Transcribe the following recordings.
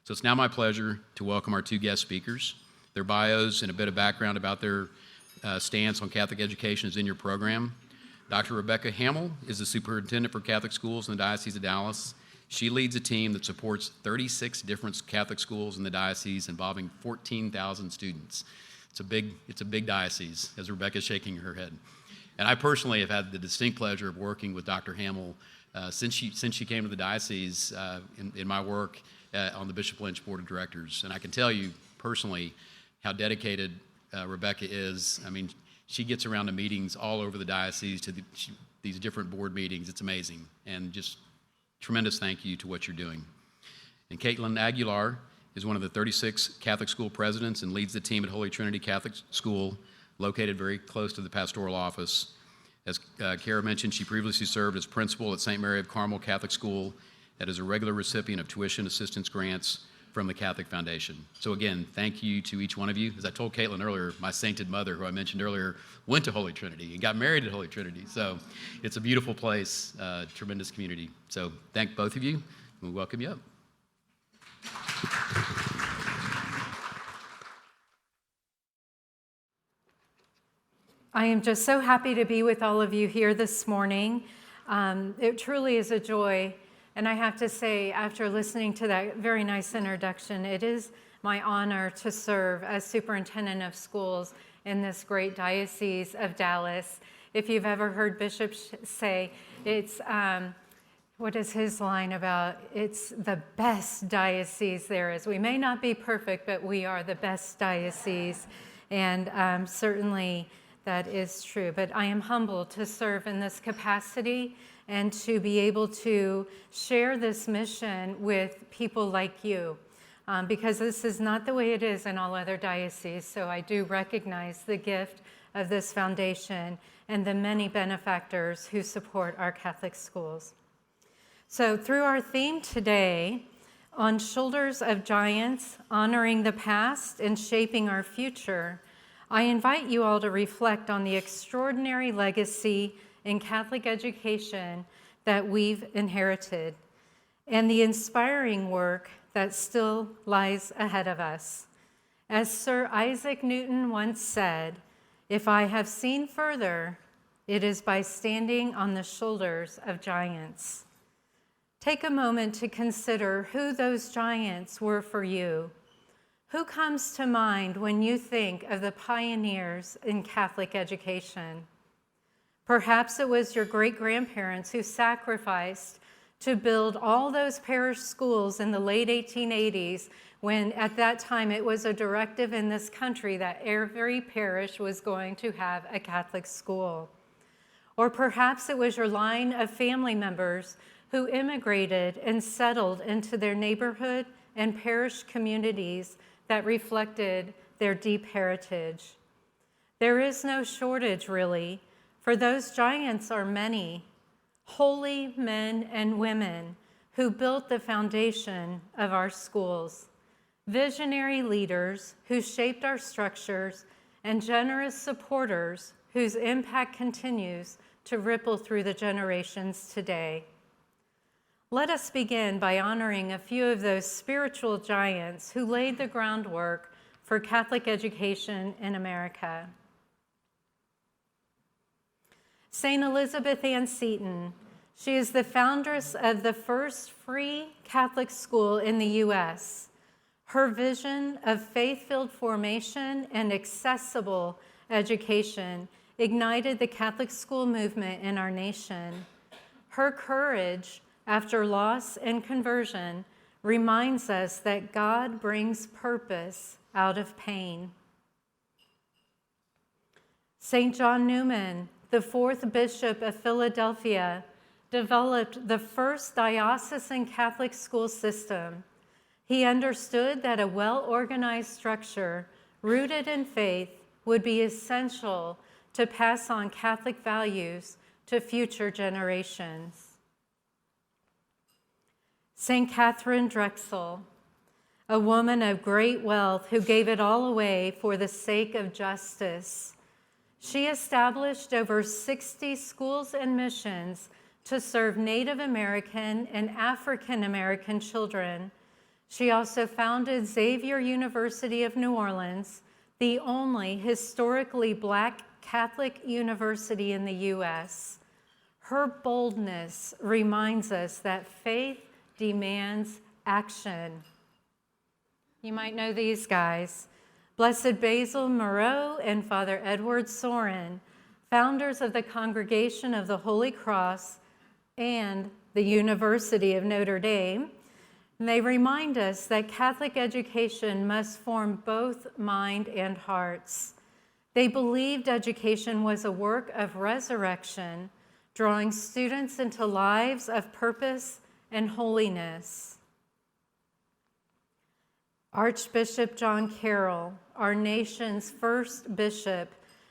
So it's now my pleasure to welcome our two guest speakers. Their bios and a bit of background about their stance on Catholic education is in your program. Dr. Rebecca Hammel is the Superintendent for Catholic Schools in the Diocese of Dallas. She leads a team that supports 36 different Catholic schools in the diocese involving 14,000 students. It's a big diocese, as Rebecca's shaking her head. And I personally have had the distinct pleasure of working with Dr. Hammel since she came to the diocese in my work on the Bishop Lynch Board of Directors. And I can tell you personally how dedicated Rebecca is. I mean, she gets around to meetings all over the diocese, to these different board meetings. It's amazing. And just tremendous thank you to what you're doing. And Kaitlyn Aguilar is one of the 36 Catholic school presidents and leads the team at Holy Trinity Catholic School, located very close to the pastoral office. As Kara mentioned, she previously served as principal at St. Mary of Carmel Catholic School and is a regular recipient of tuition assistance grants from the Catholic Foundation. So again, thank you to each one of you. As I told Kaitlyn earlier, my sainted mother, who I mentioned earlier, went to Holy Trinity and got married at Holy Trinity. So it's a beautiful place, tremendous community. So thank both of you, and we welcome you up. I am just so happy to be with all of you here this morning. It truly is a joy. And I have to say, after listening to that very nice introduction, it is my honor to serve as Superintendent of Schools in this great Diocese of Dallas. If you've ever heard Bishop say, it's, what is his line about? It's the best diocese there is. We may not be perfect, but we are the best diocese. And certainly that is true. But I am humbled to serve in this capacity and to be able to share this mission with people like you, because this is not the way it is in all other dioceses. So I do recognize the gift of this foundation and the many benefactors who support our Catholic schools. So through our theme today, On Shoulders of Giants, Honoring the Past and Shaping Our Future, I invite you all to reflect on the extraordinary legacy in Catholic education that we've inherited and the inspiring work that still lies ahead of us. As Sir Isaac Newton once said, "If I have seen further, it is by standing on the shoulders of giants." Take a moment to consider who those giants were for you. Who comes to mind when you think of the pioneers in Catholic education? Perhaps it was your great-grandparents who sacrificed to build all those parish schools in the late 1880s, when at that time it was a directive in this country that every parish was going to have a Catholic school. Or perhaps it was your line of family members who immigrated and settled into their neighborhood and parish communities that reflected their deep heritage. There is no shortage, really, for those giants are many, holy men and women who built the foundation of our schools, visionary leaders who shaped our structures, and generous supporters whose impact continues to ripple through the generations today. Let us begin by honoring a few of those spiritual giants who laid the groundwork for Catholic education in America. St. Elizabeth Ann Seton. She is the foundress of the first free Catholic school in the U.S. Her vision of faith-filled formation and accessible education ignited the Catholic school movement in our nation. Her courage after loss and conversion reminds us that God brings purpose out of pain. St. John Newman, the fourth Bishop of Philadelphia, developed the first diocesan Catholic school system. He understood that a well-organized structure rooted in faith would be essential to pass on Catholic values to future generations. St. Catherine Drexel, a woman of great wealth who gave it all away for the sake of justice. She established over 60 schools and missions to serve Native American and African American children, She also founded Xavier University of New Orleans, the only historically Black Catholic university in the U.S. Her boldness reminds us that faith demands action. You might know these guys. Blessed Basil Moreau and Father Edward Sorin, founders of the Congregation of the Holy Cross and the University of Notre Dame. And they remind us that Catholic education must form both mind and hearts. They believed education was a work of resurrection, drawing students into lives of purpose and holiness. Archbishop John Carroll, our nation's first bishop,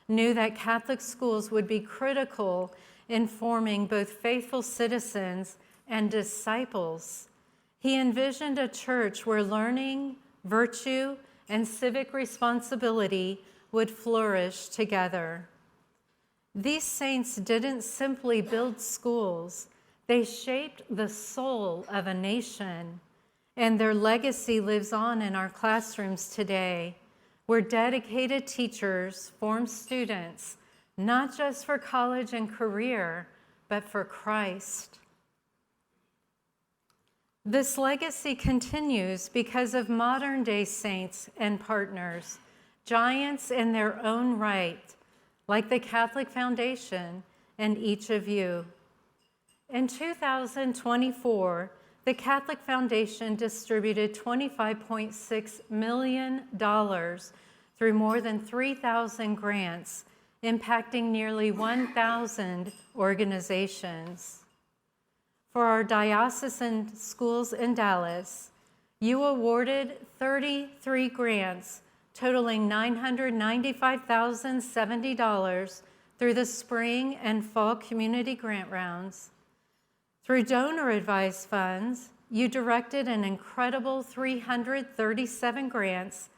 knew that Catholic schools would be critical in forming both faithful citizens and disciples. He envisioned a church where learning, virtue, and civic responsibility would flourish together. These saints didn't simply build schools, they shaped the soul of a nation, and their legacy lives on in our classrooms today, where dedicated teachers form students, not just for college and career, but for Christ. This legacy continues because of modern-day saints and partners, giants in their own right, like the Catholic Foundation and each of you. In 2024, the Catholic Foundation distributed $25.6 million through more than 3,000 grants, impacting nearly 1,000 organizations. For our diocesan schools in Dallas, you awarded 33 grants totaling $995,070 through the spring and fall community grant rounds. Through donor-advised funds, you directed an incredible 337 grants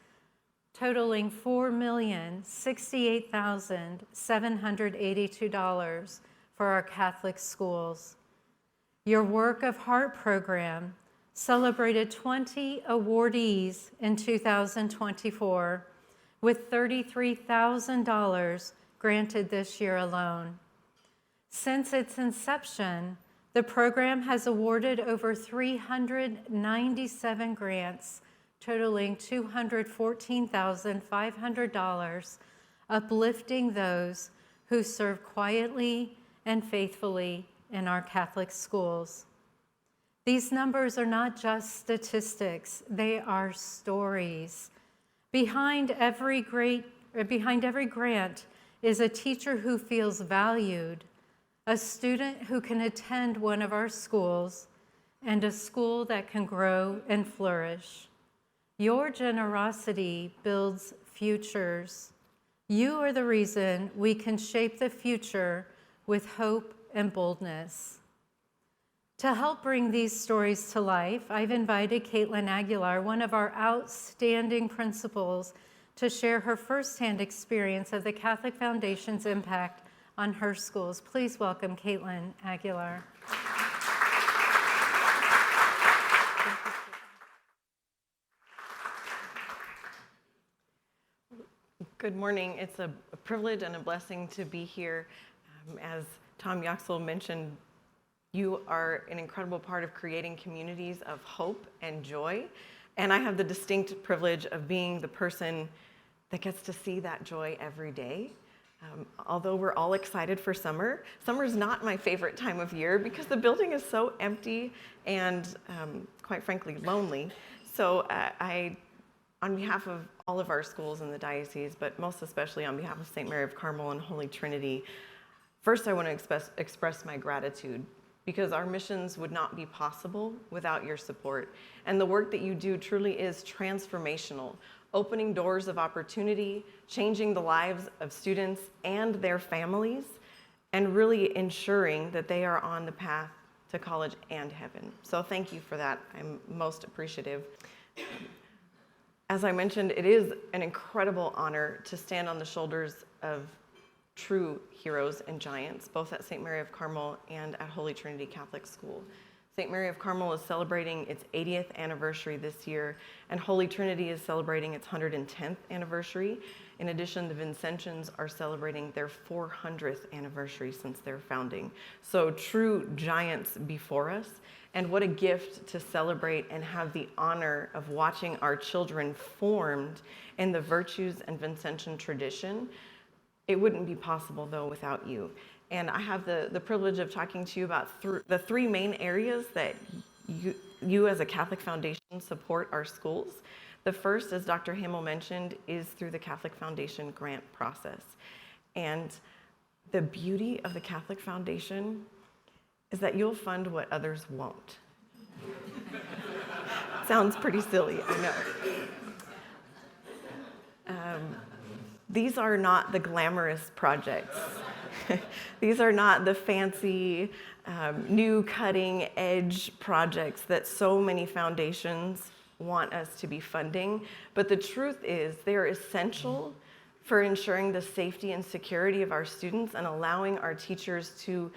totaling $4,068,782 for our Catholic schools. Your Work of Heart program celebrated 20 awardees in 2024, with $33,000 granted this year alone. Since its inception, the program has awarded over 397 grants, totaling $214,500, uplifting those who serve quietly and faithfully in our Catholic schools. These numbers are not just statistics, they are stories. Behind every grant is a teacher who feels valued, a student who can attend one of our schools, and a school that can grow and flourish. Your generosity builds futures. You are the reason we can shape the future with hope and boldness. To help bring these stories to life, I've invited Kaitlyn Aguilar, one of our outstanding principals, to share her firsthand experience of the Catholic Foundation's impact on her schools. Please welcome Kaitlyn Aguilar. Good morning. It's a privilege and a blessing to be here. As Tom Yoxall mentioned, you are an incredible part of creating communities of hope and joy. And I have the distinct privilege of being the person that gets to see that joy every day. Although we're all excited for summer, summer's not my favorite time of year because the building is so empty and quite frankly lonely. So on behalf of all of our schools in the diocese, but most especially on behalf of St. Mary of Carmel and Holy Trinity, first I want to express my gratitude, because our missions would not be possible without your support. And the work that you do truly is transformational, opening doors of opportunity, changing the lives of students and their families, and really ensuring that they are on the path to college and heaven. So thank you for that. I'm most appreciative. As I mentioned, it is an incredible honor to stand on the shoulders of true heroes and giants, both at St. Mary of Carmel and at Holy Trinity Catholic School. St. Mary of Carmel is celebrating its 80th anniversary this year, and Holy Trinity is celebrating its 110th anniversary. In addition, the Vincentians are celebrating their 400th anniversary since their founding. So true giants before us, and what a gift to celebrate and have the honor of watching our children formed in the virtues and Vincentian tradition. It wouldn't be possible, though, without you. And I have the privilege of talking to you about the three main areas that you as a Catholic Foundation support our schools. The first, as Dr. Hammel mentioned, is through the Catholic Foundation grant process. And the beauty of the Catholic Foundation is that you'll fund what others won't. Sounds pretty silly, I know. These are not the glamorous projects. These are not the fancy, new cutting edge projects that so many foundations want us to be funding. But the truth is, they're essential for ensuring the safety and security of our students and allowing our teachers to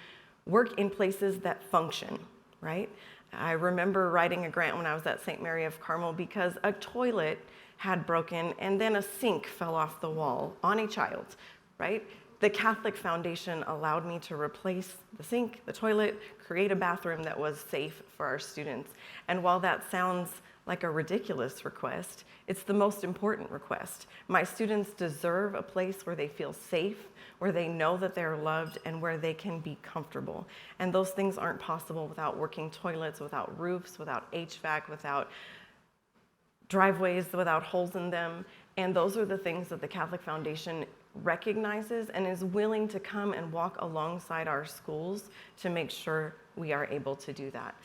work in places that function, right? I remember writing a grant when I was at St. Mary of Carmel because a toilet had broken and then a sink fell off the wall on a child, right? The Catholic Foundation allowed me to replace the sink, the toilet, create a bathroom that was safe for our students. And while that sounds like a ridiculous request, it's the most important request. My students deserve a place where they feel safe, where they know that they're loved, and where they can be comfortable. And those things aren't possible without working toilets, without roofs, without HVAC, without driveways, without holes in them. And those are the things that the Catholic Foundation recognizes and is willing to come and walk alongside our schools to make sure we are able to do that.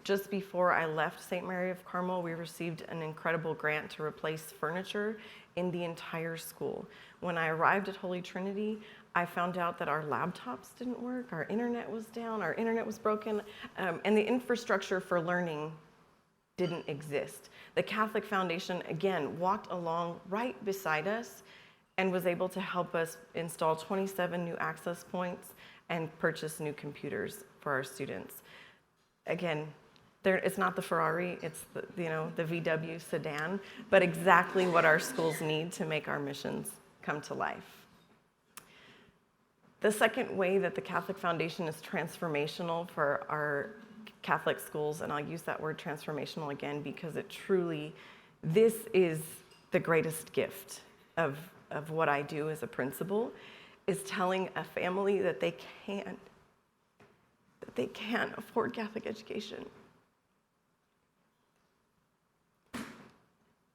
Just before I left St. Mary of Carmel, we received an incredible grant to replace furniture in the entire school. When I arrived at Holy Trinity, I found out that our laptops didn't work, our internet was down, our internet was broken, and the infrastructure for learning didn't exist. The Catholic Foundation, again, walked along right beside us and was able to help us install 27 new access points and purchase new computers for our students. Again, it's not the Ferrari, it's the VW sedan, but exactly what our schools need to make our missions come to life. The second way that the Catholic Foundation is transformational for our Catholic schools, and I'll use that word transformational again because this is the greatest gift of what I do as a principal, is telling a family that they can't afford Catholic education.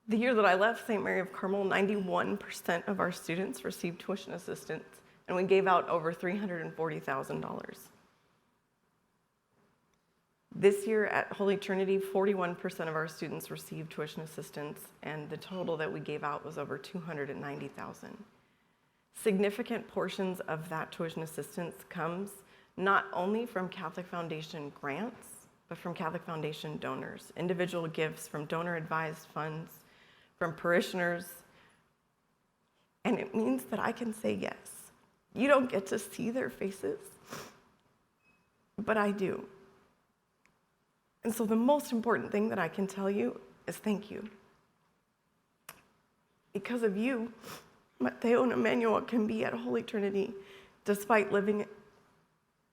The year that I left St. Mary of Carmel, 91% of our students received tuition assistance, and we gave out over $340,000. This year at Holy Trinity, 41% of our students received tuition assistance, and the total that we gave out was over $290,000. Significant portions of that tuition assistance comes not only from Catholic Foundation grants, but from Catholic Foundation donors, individual gifts from donor-advised funds, from parishioners, and it means that I can say yes. You don't get to see their faces, but I do. And so the most important thing that I can tell you is thank you. Because of you, Mateo and Emmanuel can be at Holy Trinity despite living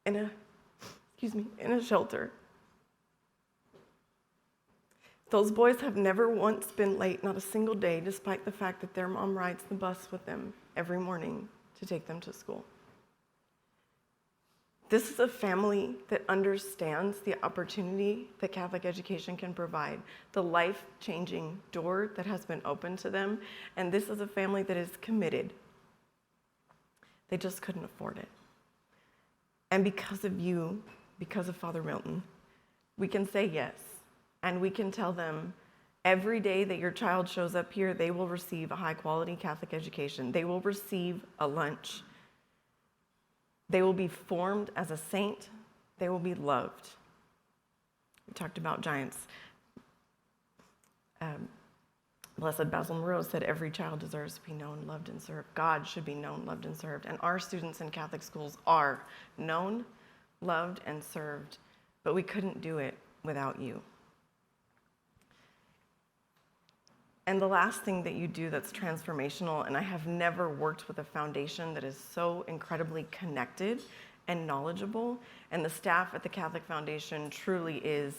in a shelter. Those boys have never once been late, not a single day, despite the fact that their mom rides the bus with them every morning to take them to school. This is a family that understands the opportunity that Catholic education can provide, the life-changing door that has been opened to them, and this is a family that is committed. They just couldn't afford it. And because of you, because of Father Milton, we can say yes, and we can tell them every day that your child shows up here, they will receive a high-quality Catholic education. They will receive a lunch. They will be formed as a saint. They will be loved. We talked about giants. Blessed Basil Moreau said every child deserves to be known, loved, and served. God should be known, loved, and served. And our students in Catholic schools are known, loved, and served but we couldn't do it without you. And the last thing that you do that's transformational, and I have never worked with a foundation that is so incredibly connected and knowledgeable, and the staff at the Catholic Foundation truly is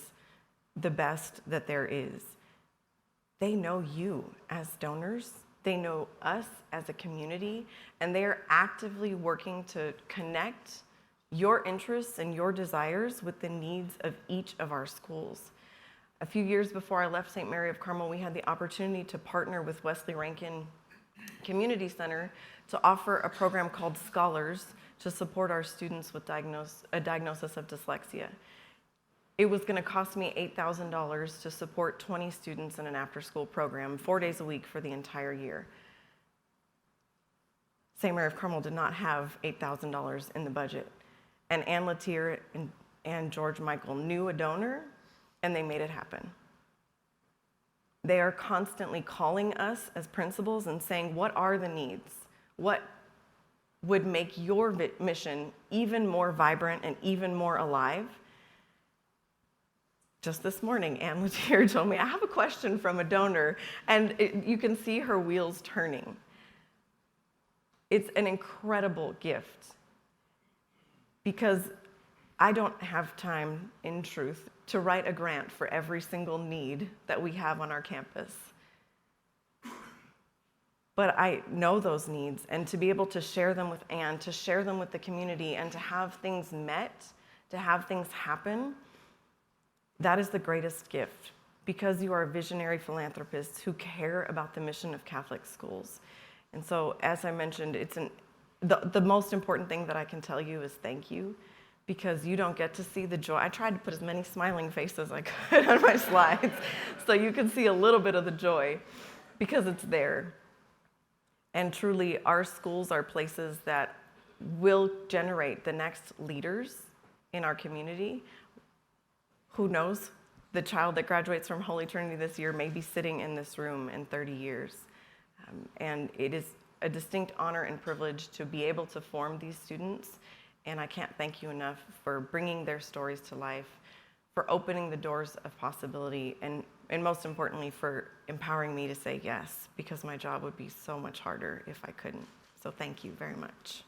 the best that there is. They know you as donors, they know us as a community, and they are actively working to connect your interests and your desires with the needs of each of our schools. A few years before I left St. Mary of Carmel, we had the opportunity to partner with Wesley Rankin Community Center to offer a program called Scholars to support our students with a diagnosis of dyslexia. It was going to cost me $8,000 to support 20 students in an after-school program, 4 days a week for the entire year. St. Mary of Carmel did not have $8,000 in the budget. And Ann Latier and George Michael knew a donor, and they made it happen. They are constantly calling us as principals and saying, what are the needs? What would make your mission even more vibrant and even more alive? Just this morning, Ann Latier told me, I have a question from a donor, and you can see her wheels turning. It's an incredible gift because I don't have time, in truth, to write a grant for every single need that we have on our campus. But I know those needs, and to be able to share them with Ann, to share them with the community, and to have things met, to have things happen, that is the greatest gift, because you are visionary philanthropists who care about the mission of Catholic schools. And so, as I mentioned, the most important thing that I can tell you is thank you, because you don't get to see the joy. I tried to put as many smiling faces as I could on my slides so you can see a little bit of the joy, because it's there. And truly, our schools are places that will generate the next leaders in our community. Who knows? The child that graduates from Holy Trinity this year may be sitting in this room in 30 years. And it is a distinct honor and privilege to be able to form these students. And I can't thank you enough for bringing their stories to life, for opening the doors of possibility, and most importantly, for empowering me to say yes, because my job would be so much harder if I couldn't. So thank you very much.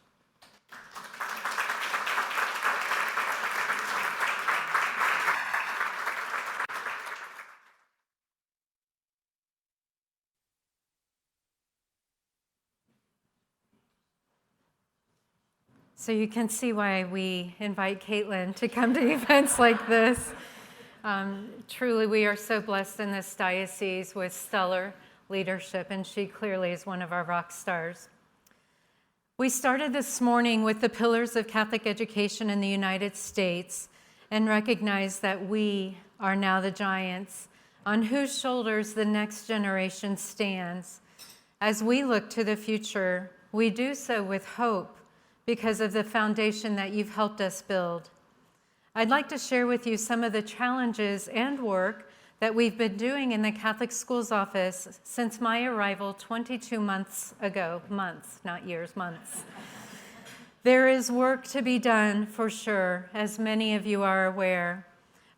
So you can see why we invite Kaitlyn to come to events like this. Truly, we are so blessed in this diocese with stellar leadership, and she clearly is one of our rock stars. We started this morning with the pillars of Catholic education in the United States and recognized that we are now the giants on whose shoulders the next generation stands. As we look to the future, we do so with hope, because of the foundation that you've helped us build. I'd like to share with you some of the challenges and work that we've been doing in the Catholic Schools office since my arrival 22 months ago. Months, not years, months. There is work to be done for sure, as many of you are aware.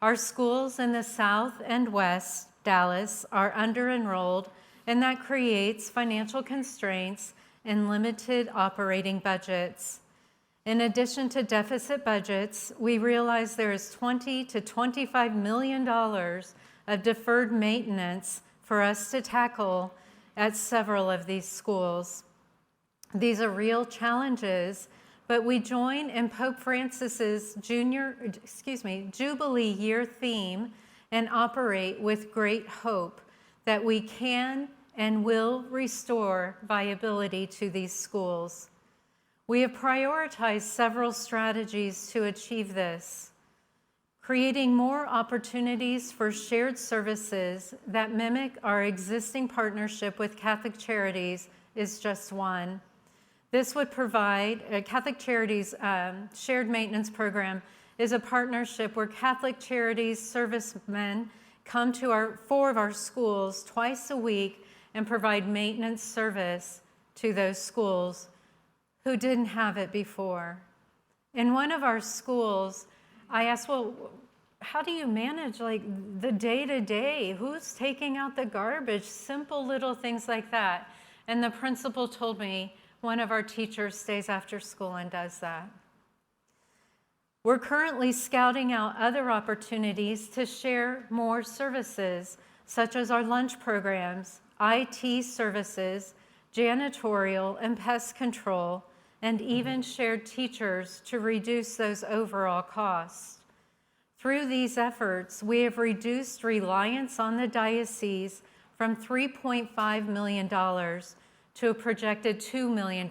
Our schools in the South and West, Dallas, are under-enrolled, and that creates financial constraints and limited operating budgets. In addition to deficit budgets, we realize there is $20 to $25 million of deferred maintenance for us to tackle at several of these schools. These are real challenges, but we join in Pope Francis's Jubilee year theme and operate with great hope that we can and will restore viability to these schools. We have prioritized several strategies to achieve this. Creating more opportunities for shared services that mimic our existing partnership with Catholic Charities is just one. This would provide, Catholic Charities shared maintenance program is a partnership where Catholic Charities servicemen come to 4 of our schools twice a week and provide maintenance service to those schools who didn't have it before. In one of our schools, I asked, well, how do you manage like the day-to-day? Who's taking out the garbage? Simple little things like that. And the principal told me one of our teachers stays after school and does that. We're currently scouting out other opportunities to share more services, such as our lunch programs, IT services, janitorial and pest control, and even shared teachers to reduce those overall costs. Through these efforts, we have reduced reliance on the diocese from $3.5 million to a projected $2 million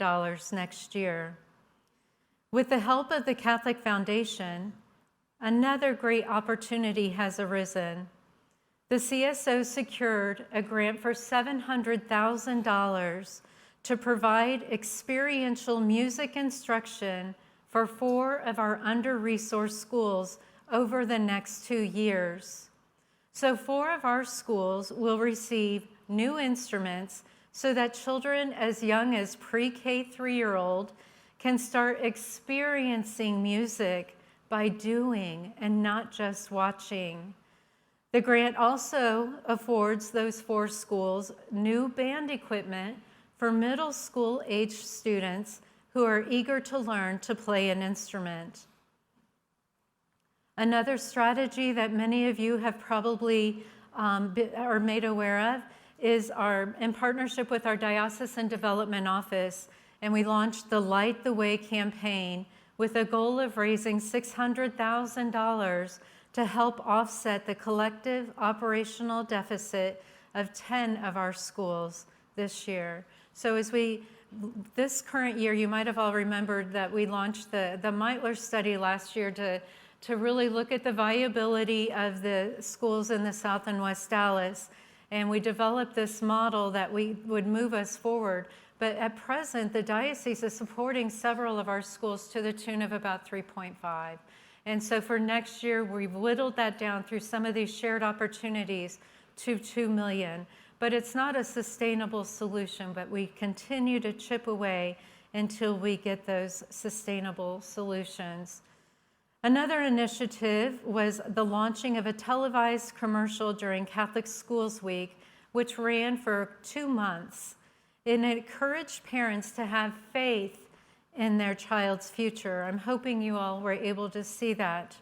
next year. With the help of the Catholic Foundation, another great opportunity has arisen. The CSO secured a grant for $700,000 to provide experiential music instruction for 4 of our under-resourced schools over the next 2 years. So 4 of our schools will receive new instruments so that children as young as pre-K 3-year-old can start experiencing music by doing and not just watching. The grant also affords those 4 schools new band equipment for middle school age students who are eager to learn to play an instrument. Another strategy that many of you have probably are made aware of is in partnership with our Diocesan Development Office, and we launched the Light the Way campaign with a goal of raising $600,000 to help offset the collective operational deficit of 10 of our schools this year. So this current year, you might have all remembered that we launched the MAEL study last year to really look at the viability of the schools in the South and West Dallas. And we developed this model that would move us forward. But at present, the diocese is supporting several of our schools to the tune of about 3.5. And so for next year, we've whittled that down through some of these shared opportunities to 2 million. But it's not a sustainable solution, but we continue to chip away until we get those sustainable solutions. Another initiative was the launching of a televised commercial during Catholic Schools Week, which ran for 2 months. It encouraged parents to have faith in their child's future. I'm hoping you all were able to see that.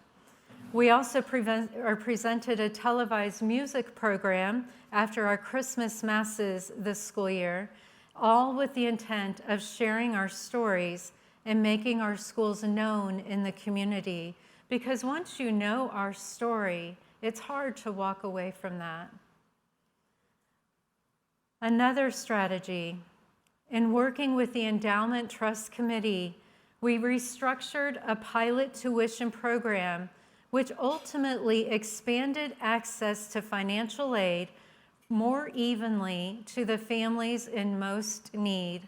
We also presented a televised music program after our Christmas masses this school year, all with the intent of sharing our stories and making our schools known in the community. Because once you know our story, it's hard to walk away from that. Another strategy, in working with the Endowment Trust Committee, we restructured a pilot tuition program which ultimately expanded access to financial aid more evenly to the families in most need.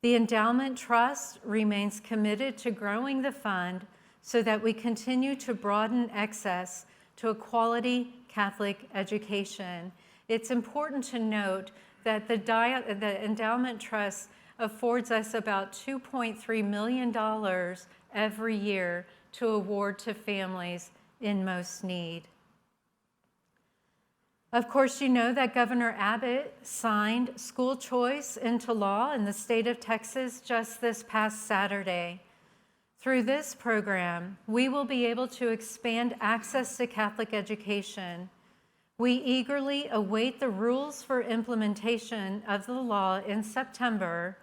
The Endowment Trust remains committed to growing the fund so that we continue to broaden access to a quality Catholic education. It's important to note that the Endowment Trust affords us about $2.3 million every year to award to families in most need. Of course, you know that Governor Abbott signed school choice into law in the state of Texas just this past Saturday. Through this program, we will be able to expand access to Catholic education. We eagerly await the rules for implementation of the law in September,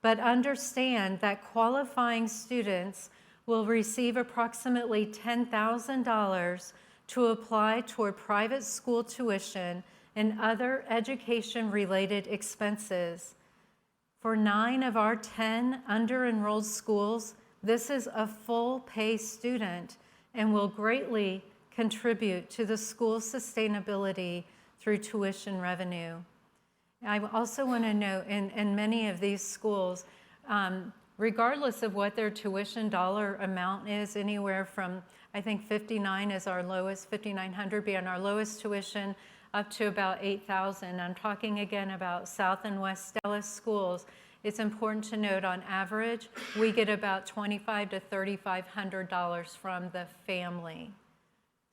but understand that qualifying students will receive approximately $10,000 to apply toward private school tuition and other education-related expenses. For 9 of our 10 under-enrolled schools, this is a full-pay student and will greatly contribute to the school's sustainability through tuition revenue. I also want to note in many of these schools, regardless of what their tuition dollar amount is, anywhere from, I think $59 is our lowest, $5,900 being our lowest tuition, up to about $8,000. I'm talking again about South and West Dallas schools. It's important to note on average, we get about $2,500 to $3,500 from the family.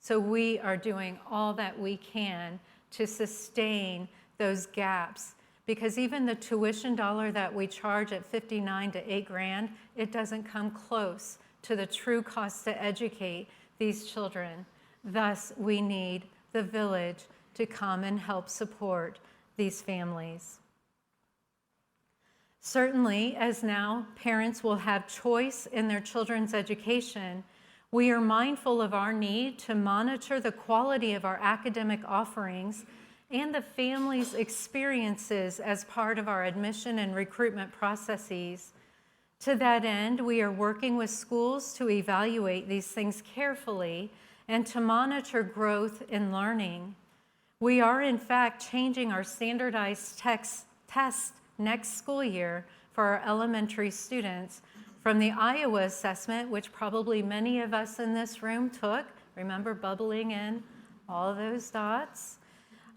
So we are doing all that we can to sustain those gaps, because even the tuition dollar that we charge at $59 to $8,000, it doesn't come close to the true cost to educate these children. Thus, we need the village to come and help support these families. Certainly, as now parents will have choice in their children's education, we are mindful of our need to monitor the quality of our academic offerings and the families' experiences as part of our admission and recruitment processes. To that end, we are working with schools to evaluate these things carefully and to monitor growth in learning. We are, in fact, changing our standardized test next school year for our elementary students from the Iowa assessment, which probably many of us in this room took. Remember bubbling in all those dots?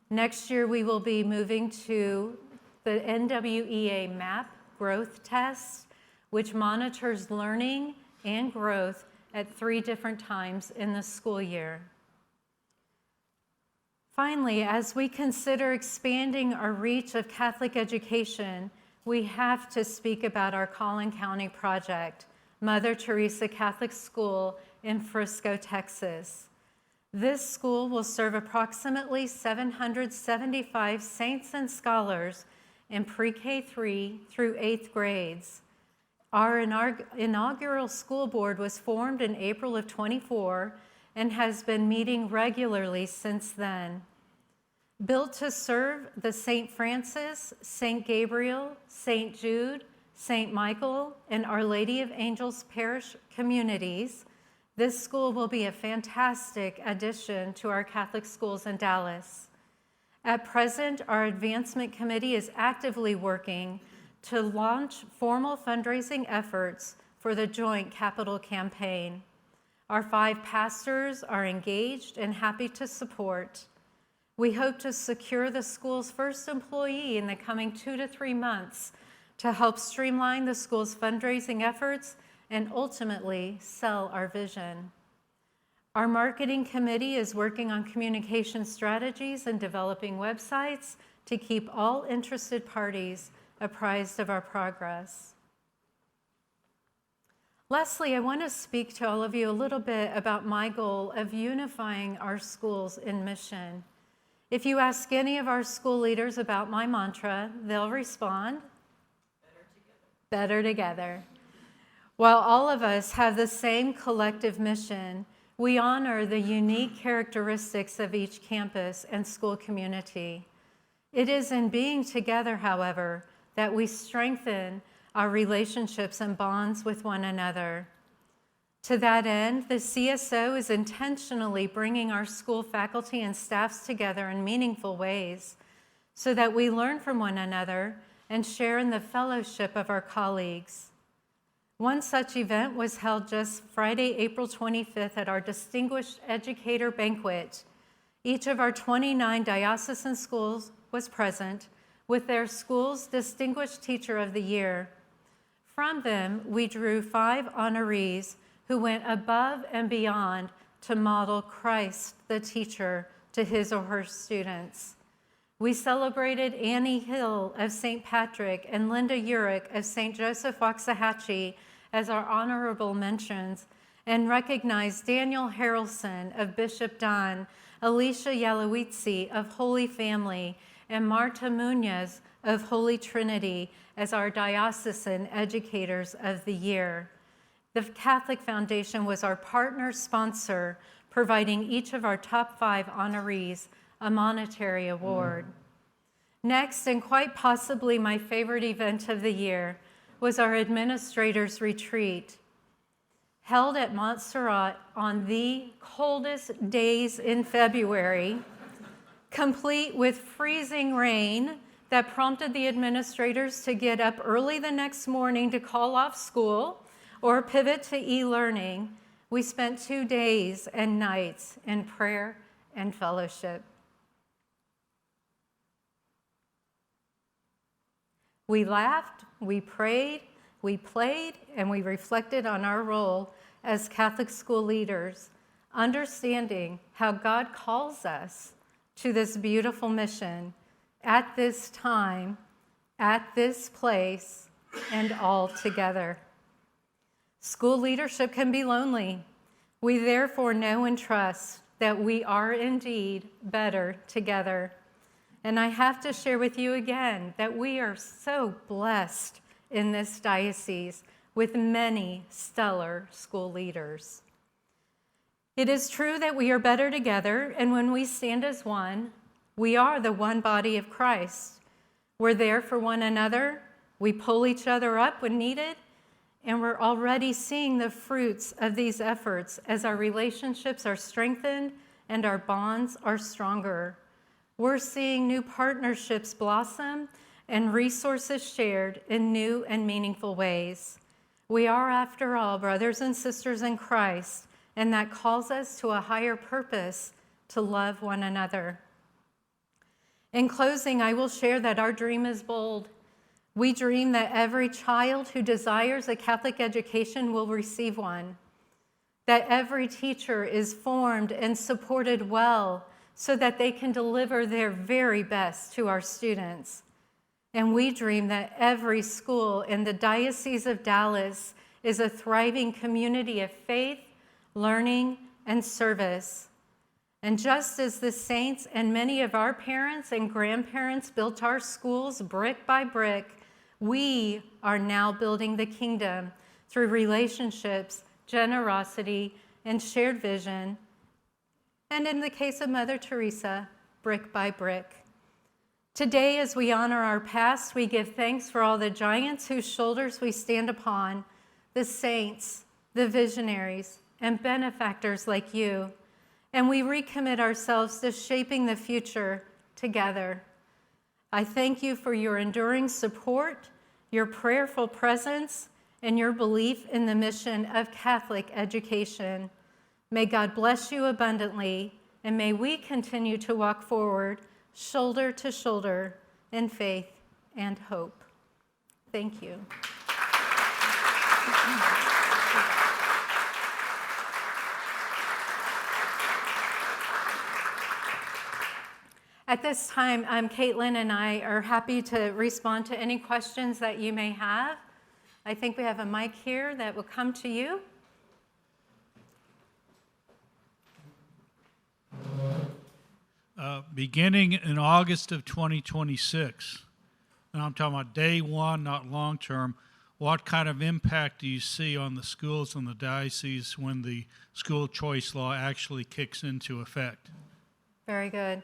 Next year, we will be moving to the NWEA MAP growth test, which monitors learning and growth at 3 different times in the school year. Finally, as we consider expanding our reach of Catholic education, we have to speak about our Collin County project, Mother Teresa Catholic School in Frisco, Texas. This school will serve approximately 775 saints and scholars in pre-K 3 through 8th grades. Our inaugural school board was formed in April of '24 and has been meeting regularly since then. Built to serve the St. Francis, St. Gabriel, St. Jude, St. Michael, and Our Lady of Angels parish communities, this school will be a fantastic addition to our Catholic schools in Dallas. At present, our advancement committee is actively working to launch formal fundraising efforts for the joint capital campaign. Our 5 pastors are engaged and happy to support. We hope to secure the school's first employee in the coming 2 to 3 months to help streamline the school's fundraising efforts and ultimately sell our vision. Our marketing committee is working on communication strategies and developing websites to keep all interested parties apprised of our progress. Lastly, I want to speak to all of you a little bit about my goal of unifying our schools in mission. If you ask any of our school leaders about my mantra, they'll respond, better together. While all of us have the same collective mission, we honor the unique characteristics of each campus and school community. It is in being together, however, that we strengthen our relationships and bonds with one another. To that end, the CSO is intentionally bringing our school faculty and staffs together in meaningful ways so that we learn from one another and share in the fellowship of our colleagues. One such event was held just Friday, April 25th at our Distinguished Educator Banquet. Each of our 29 diocesan schools was present with their school's Distinguished Teacher of the Year. From them, we drew 5 honorees who went above and beyond to model Christ, the teacher, to his or her students. We celebrated Annie Hill of St. Patrick and Linda Urick of St. Joseph Waxahachie as our honorable mentions, and recognized Daniel Harrelson of Bishop Dunn, Alicia Yalowitsi of Holy Family, and Marta Munoz of Holy Trinity as our diocesan educators of the year. The Catholic Foundation was our partner sponsor, providing each of our top 5 honorees a monetary award. Next, and quite possibly my favorite event of the year, was our Administrators Retreat. Held at Montserrat on the coldest days in February, complete with freezing rain that prompted the administrators to get up early the next morning to call off school or pivot to e-learning. We spent 2 days and nights in prayer and fellowship. We laughed, we prayed, we played, and we reflected on our role as Catholic school leaders, understanding how God calls us to this beautiful mission at this time, at this place, and all together. School leadership can be lonely. We therefore know and trust that we are indeed better together. And I have to share with you again that we are so blessed in this diocese with many stellar school leaders. It is true that we are better together, and when we stand as one, we are the one body of Christ. We're there for one another, we pull each other up when needed, and we're already seeing the fruits of these efforts as our relationships are strengthened and our bonds are stronger. We're seeing new partnerships blossom and resources shared in new and meaningful ways. We are, after all, brothers and sisters in Christ, and that calls us to a higher purpose to love one another. In closing, I will share that our dream is bold. We dream that every child who desires a Catholic education will receive one, that every teacher is formed and supported well so that they can deliver their very best to our students. And we dream that every school in the Diocese of Dallas is a thriving community of faith, learning, and service. And just as the saints and many of our parents and grandparents built our schools brick by brick, we are now building the kingdom through relationships, generosity, and shared vision. And in the case of Mother Teresa, brick by brick. Today, as we honor our past, we give thanks for all the giants whose shoulders we stand upon, the saints, the visionaries, and benefactors like you. And we recommit ourselves to shaping the future together. I thank you for your enduring support, your prayerful presence, and your belief in the mission of Catholic education. May God bless you abundantly, and may we continue to walk forward shoulder to shoulder in faith and hope. Thank you. At this time, Kaitlyn and I are happy to respond to any questions that you may have. I think we have a mic here that will come to you. Beginning in August of 2026, and I'm talking about day one, not long term, what kind of impact do you see on the schools and the diocese when the school choice law actually kicks into effect? Very good.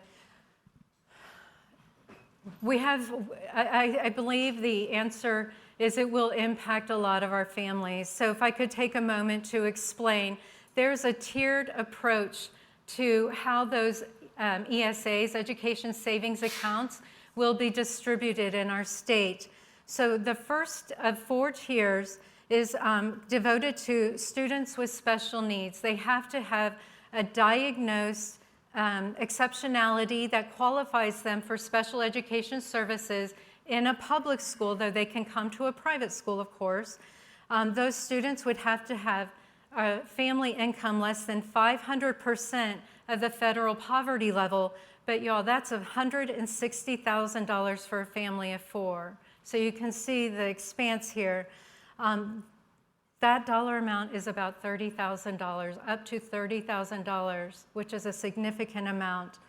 We have, I believe the answer is it will impact a lot of our families. So if I could take a moment to explain, there's a tiered approach to how those ESAs, Education Savings Accounts, will be distributed in our state. So the first of 4 tiers is devoted to students with special needs. They have to have a diagnosed exceptionality that qualifies them for special education services in a public school, though they can come to a private school, of course. Those students would have to have a family income less than 500% of the federal poverty level, but y'all, that's $160,000 for a family of 4. So you can see the expanse here. That dollar amount is about $30,000, up to $30,000, which is a significant amount.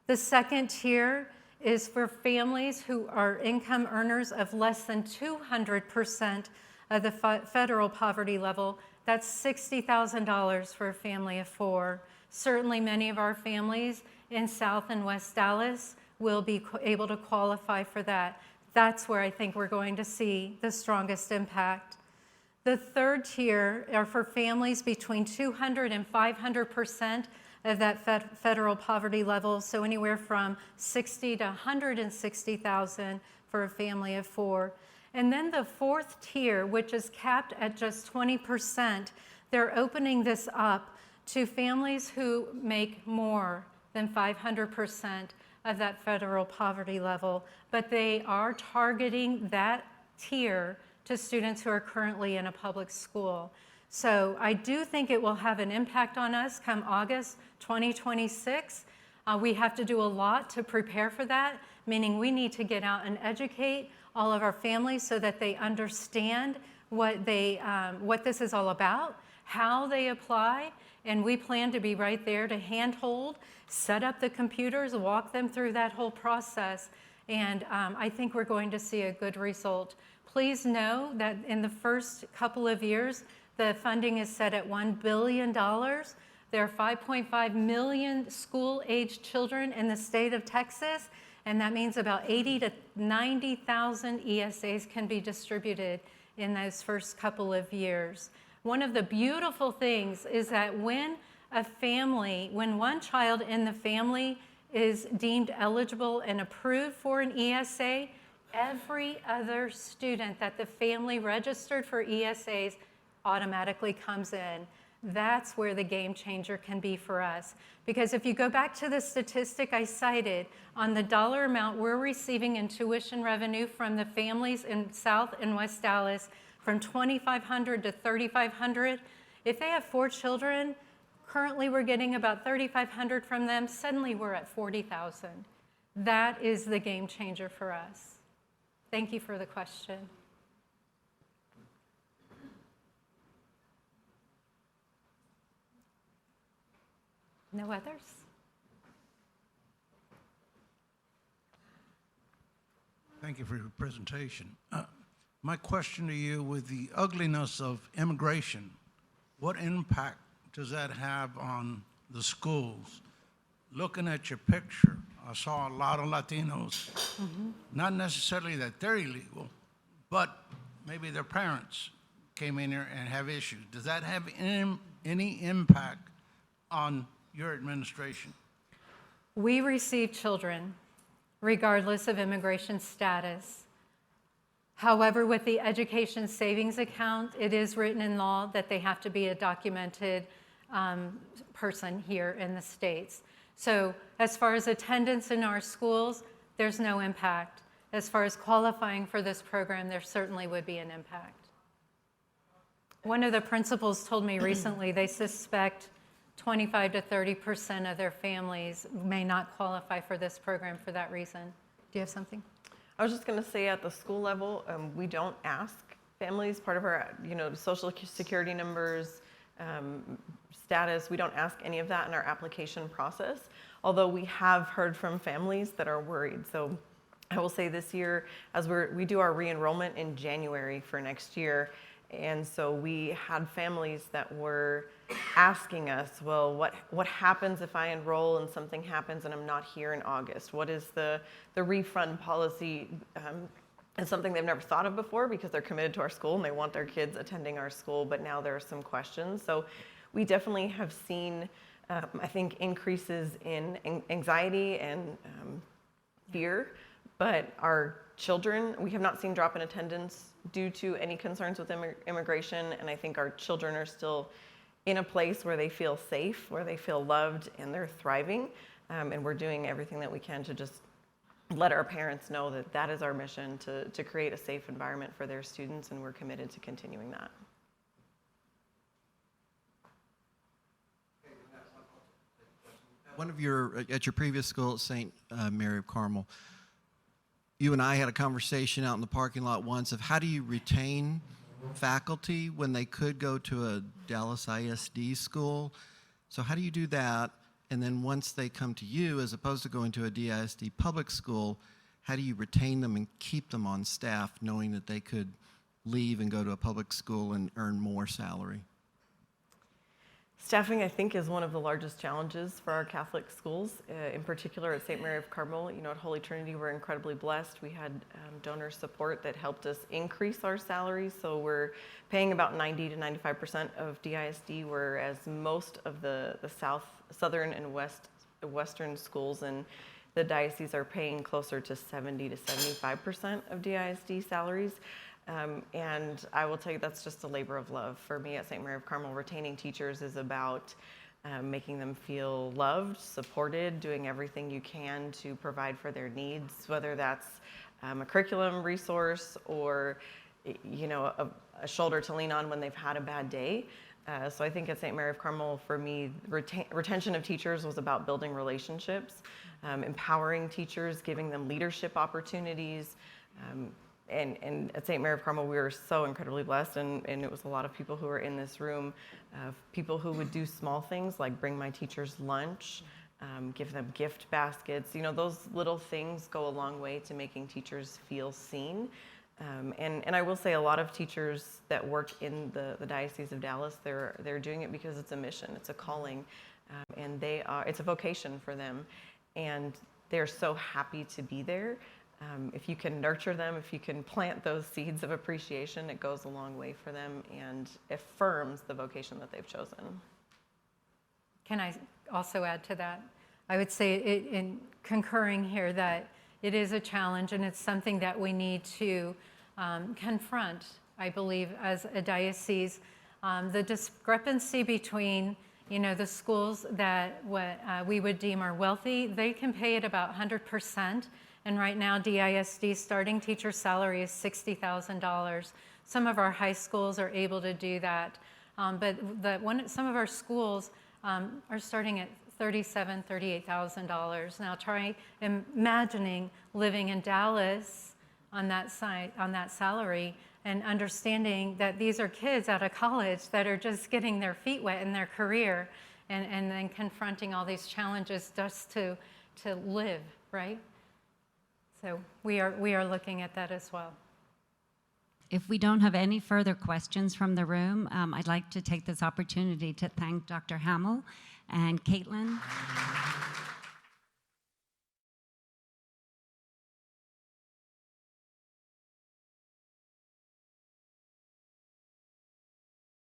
The second tier is for families who are income earners of less than 200% of the federal poverty level. That's $60,000 for a family of 4. Certainly many of our families in South and West Dallas will be able to qualify for that. That's where I think we're going to see the strongest impact. The third tier are for families between 200 and 500% of that federal poverty level, so anywhere from $60,000 to $160,000 for a family of 4. And then the fourth tier, which is capped at just 20%, they're opening this up to families who make more than 500% of that federal poverty level, but they are targeting that tier to students who are currently in a public school. So I do think it will have an impact on us come August 2026. We have to do a lot to prepare for that, meaning we need to get out and educate all of our families so that they understand what this is all about, how they apply, and we plan to be right there to handhold, set up the computers, walk them through that whole process, and I think we're going to see a good result. Please know that in the first couple of years, the funding is set at $1 billion. There are 5.5 million school-aged children in the state of Texas, and that means about 80 to 90,000 ESAs can be distributed in those first couple of years. One of the beautiful things is that when one child in the family is deemed eligible and approved for an ESA, every other student that the family registered for ESAs automatically comes in. That's where the game changer can be for us. Because if you go back to the statistic I cited on the dollar amount we're receiving in tuition revenue from the families in South and West Dallas, from $2,500 to $3,500, if they have 4 children, currently we're getting about $3,500 from them, suddenly we're at $40,000. That is the game changer for us. Thank you for the question. No others? Thank you for your presentation. My question to you, with the ugliness of immigration, what impact does that have on the schools? Looking at your picture, I saw a lot of Latinos, not necessarily that they're illegal, but maybe their parents came in here and have issues. Does that have any impact on your administration? We receive children regardless of immigration status. However, with the education savings account, it is written in law that they have to be a documented person here in the States. So as far as attendance in our schools, there's no impact. As far as qualifying for this program, there certainly would be an impact. One of the principals told me recently they suspect 25 to 30% of their families may not qualify for this program for that reason. Do you have something? I was just going to say, at the school level, we don't ask families, part of our social security numbers, status, we don't ask any of that in our application process, although we have heard from families that are worried. So I will say this year, as we do our re-enrollment in January for next year, and so we had families that were asking us, well, what happens if I enroll and something happens and I'm not here in August? What is the refund policy? It's something they've never thought of before because they're committed to our school and they want their kids attending our school, but now there are some questions. So we definitely have seen, I think, increases in anxiety and fear, but our children, we have not seen drop in attendance due to any concerns with immigration, and I think our children are still in a place where they feel safe, where they feel loved, and they're thriving, and we're doing everything that we can to just let our parents know that that is our mission, to create a safe environment for their students, and we're committed to continuing that. At your previous school at St. Mary of Carmel, you and I had a conversation out in the parking lot once of how do you retain faculty when they could go to a Dallas ISD school. So how do you do that? And then once they come to you, as opposed to going to a DISD public school, how do you retain them and keep them on staff knowing that they could leave and go to a public school and earn more salary? Staffing, I think, is one of the largest challenges for our Catholic schools, in particular at St. Mary of Carmel. At Holy Trinity, we're incredibly blessed. We had donor support that helped us increase our salaries, so we're paying about 90 to 95% of DISD, whereas most of the southern and western schools in the diocese are paying closer to 70 to 75% of DISD salaries. And I will tell you, that's just a labor of love. For me at St. Mary of Carmel, retaining teachers is about making them feel loved, supported, doing everything you can to provide for their needs, whether that's a curriculum resource or a shoulder to lean on when they've had a bad day. So I think at St. Mary of Carmel, for me, retention of teachers was about building relationships, empowering teachers, giving them leadership opportunities. And at St. Mary of Carmel, we were so incredibly blessed, and it was a lot of people who were in this room, people who would do small things like bring my teachers lunch, give them gift baskets. You know, those little things go a long way to making teachers feel seen. And I will say a lot of teachers that work in the Diocese of Dallas, they're doing it because it's a mission, it's a calling, and it's a vocation for them, and they're so happy to be there. If you can nurture them, if you can plant those seeds of appreciation, it goes a long way for them and affirms the vocation that they've chosen. Can I also add to that? I would say in concurring here that it is a challenge and it's something that we need to confront, I believe, as a diocese. The discrepancy between, you know, the schools that we would deem are wealthy, they can pay at about 100%. And right now, DISD starting teacher salary is $60,000. Some of our high schools are able to do that. But some of our schools are starting at $37,000, $38,000. Now try imagining living in Dallas on that salary and understanding that these are kids out of college that are just getting their feet wet in their career and then confronting all these challenges just to live, right? So we are looking at that as well. If we don't have any further questions from the room, I'd like to take this opportunity to thank Dr. Hammel and Kaitlyn